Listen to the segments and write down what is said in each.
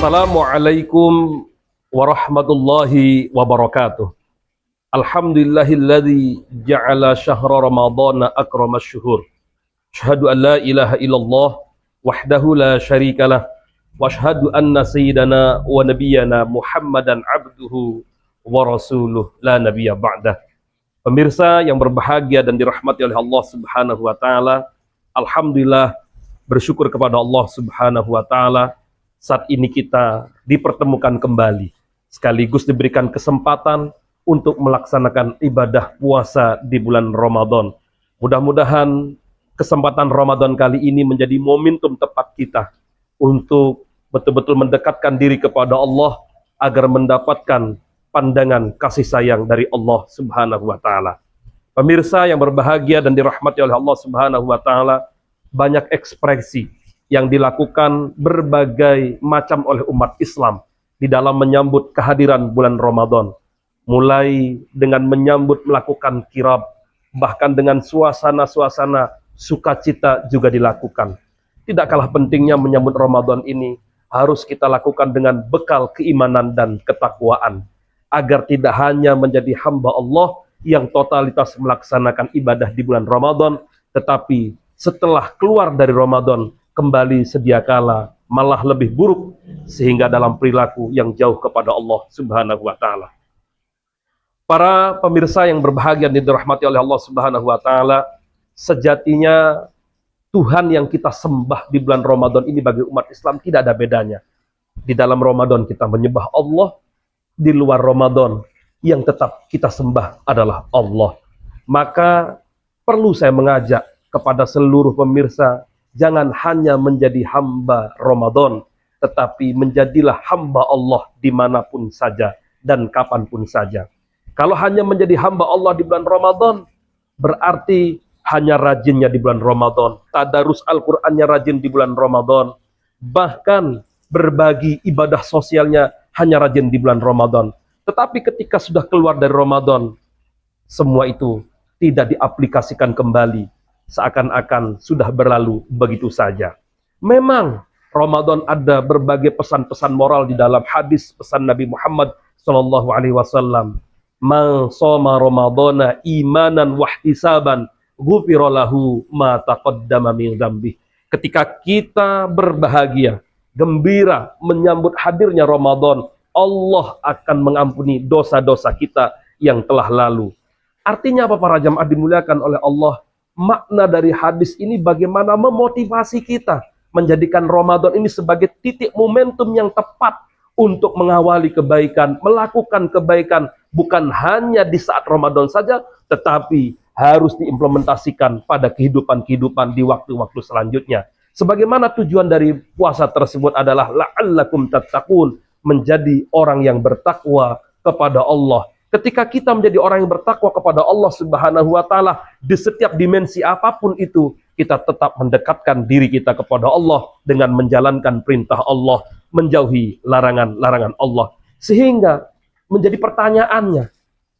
Assalamualaikum warahmatullahi wabarakatuh. Alhamdulillahilladzi ja'ala syahra ramadhana akramas syuhur. Asyhadu an la ilaha illallah wahdahu la syarikalah wa asyhadu anna sayyidana wa nabiyyana Muhammadan abduhu wa rasuluh la nabiyya ba'dah. Pemirsa yang berbahagia dan dirahmati oleh Allah Subhanahu wa taala, alhamdulillah bersyukur kepada Allah Subhanahu wa taala saat ini kita dipertemukan kembali, sekaligus diberikan kesempatan untuk melaksanakan ibadah puasa di bulan Ramadan. Mudah-mudahan kesempatan Ramadan kali ini menjadi momentum tepat kita untuk betul-betul mendekatkan diri kepada Allah agar mendapatkan pandangan kasih sayang dari Allah Subhanahu wa taala. Pemirsa yang berbahagia dan dirahmati oleh Allah Subhanahu wa taala, banyak ekspresi yang dilakukan berbagai macam oleh umat Islam di dalam menyambut kehadiran bulan Ramadan. Mulai dengan menyambut melakukan kirab, bahkan dengan suasana-suasana sukacita juga dilakukan. Tidak kalah pentingnya menyambut Ramadan ini harus kita lakukan dengan bekal keimanan dan ketakwaan, agar tidak hanya menjadi hamba Allah yang totalitas melaksanakan ibadah di bulan Ramadan, tetapi setelah keluar dari Ramadan kembali sedia kala malah lebih buruk, sehingga dalam perilaku yang jauh kepada Allah Subhanahu wa taala. Para pemirsa yang berbahagia dan dirahmati oleh Allah Subhanahu wa taala, sejatinya Tuhan yang kita sembah di bulan Ramadan ini bagi umat Islam tidak ada bedanya. Di dalam Ramadan kita menyembah Allah, di luar Ramadan yang tetap kita sembah adalah Allah. Maka perlu saya mengajak kepada seluruh pemirsa, jangan hanya menjadi hamba Ramadan, tetapi menjadilah hamba Allah dimanapun saja dan kapanpun saja. Kalau hanya menjadi hamba Allah di bulan Ramadan, berarti hanya rajinnya di bulan Ramadan, tadarus Al-Qur'annya rajin di bulan Ramadan, bahkan berbagi ibadah sosialnya hanya rajin di bulan Ramadan. Tetapi ketika sudah keluar dari Ramadan, semua itu tidak diaplikasikan kembali, seakan-akan sudah berlalu begitu saja. Memang Ramadan ada berbagai pesan-pesan moral di dalam hadis pesan Nabi Muhammad SAW. Man shoma Ramadana imanan wahtisaban ghufira lahu ma taqaddama min dzambih. Ketika kita berbahagia, gembira menyambut hadirnya Ramadan, Allah akan mengampuni dosa-dosa kita yang telah lalu. Artinya apa para jamaah dimuliakan oleh Allah? Makna dari hadis ini bagaimana memotivasi kita menjadikan Ramadan ini sebagai titik momentum yang tepat untuk mengawali kebaikan, melakukan kebaikan, bukan hanya di saat Ramadan saja, tetapi harus diimplementasikan pada kehidupan-kehidupan di waktu-waktu selanjutnya. Sebagaimana tujuan dari puasa tersebut adalah la'allakum tattaqun, menjadi orang yang bertakwa kepada Allah. Ketika kita menjadi orang yang bertakwa kepada Allah Subhanahu wa taala, di setiap dimensi apapun itu, kita tetap mendekatkan diri kita kepada Allah dengan menjalankan perintah Allah, menjauhi larangan-larangan Allah. Sehingga menjadi pertanyaannya,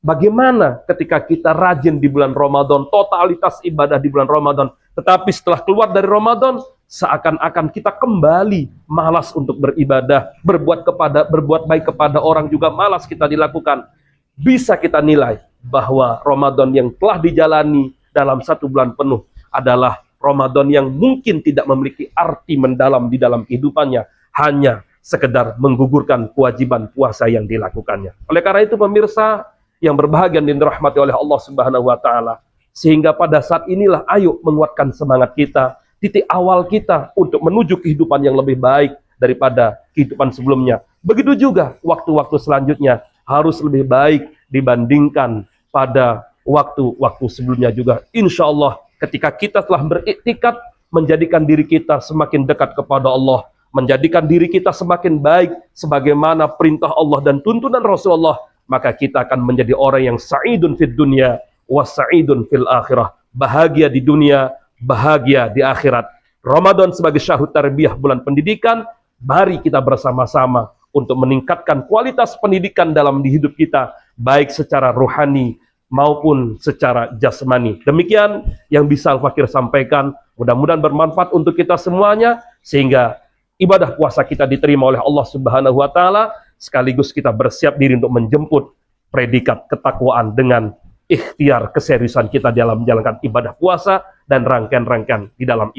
bagaimana ketika kita rajin di bulan Ramadan, totalitas ibadah di bulan Ramadan, tetapi setelah keluar dari Ramadan, seakan-akan kita kembali malas untuk beribadah, berbuat baik kepada orang juga malas kita dilakukan. Bisa kita nilai bahwa Ramadan yang telah dijalani dalam 1 bulan penuh adalah Ramadan yang mungkin tidak memiliki arti mendalam di dalam kehidupannya, hanya sekedar menggugurkan kewajiban puasa yang dilakukannya. Oleh karena itu pemirsa yang berbahagia dan dirahmati oleh Allah Subhanahu wa taala, sehingga pada saat inilah ayo menguatkan semangat kita, titik awal kita untuk menuju kehidupan yang lebih baik daripada kehidupan sebelumnya. Begitu juga waktu-waktu selanjutnya harus lebih baik dibandingkan pada waktu-waktu sebelumnya juga. Insya Allah ketika kita telah beriktikad menjadikan diri kita semakin dekat kepada Allah, menjadikan diri kita semakin baik sebagaimana perintah Allah dan tuntunan Rasulullah, maka kita akan menjadi orang yang sa'idun fid dunya wa sa'idun fil akhirah. Bahagia di dunia, bahagia di akhirat. Ramadan sebagai syahru tarbiyah, bulan pendidikan, mari kita bersama-sama untuk meningkatkan kualitas pendidikan dalam hidup kita, baik secara rohani maupun secara jasmani. Demikian yang bisa Al-Fakir sampaikan. Mudah-mudahan bermanfaat untuk kita semuanya, sehingga ibadah puasa kita diterima oleh Allah Subhanahu wa taala, sekaligus kita bersiap diri untuk menjemput predikat ketakwaan dengan ikhtiar keseriusan kita dalam menjalankan ibadah puasa dan rangkaian-rangkaian di dalam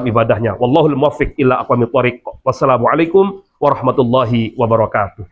ibadahnya. Wallahul muwaffiq ila aqwamit thoriq. Wassalamualaikum warahmatullahi wabarakatuh.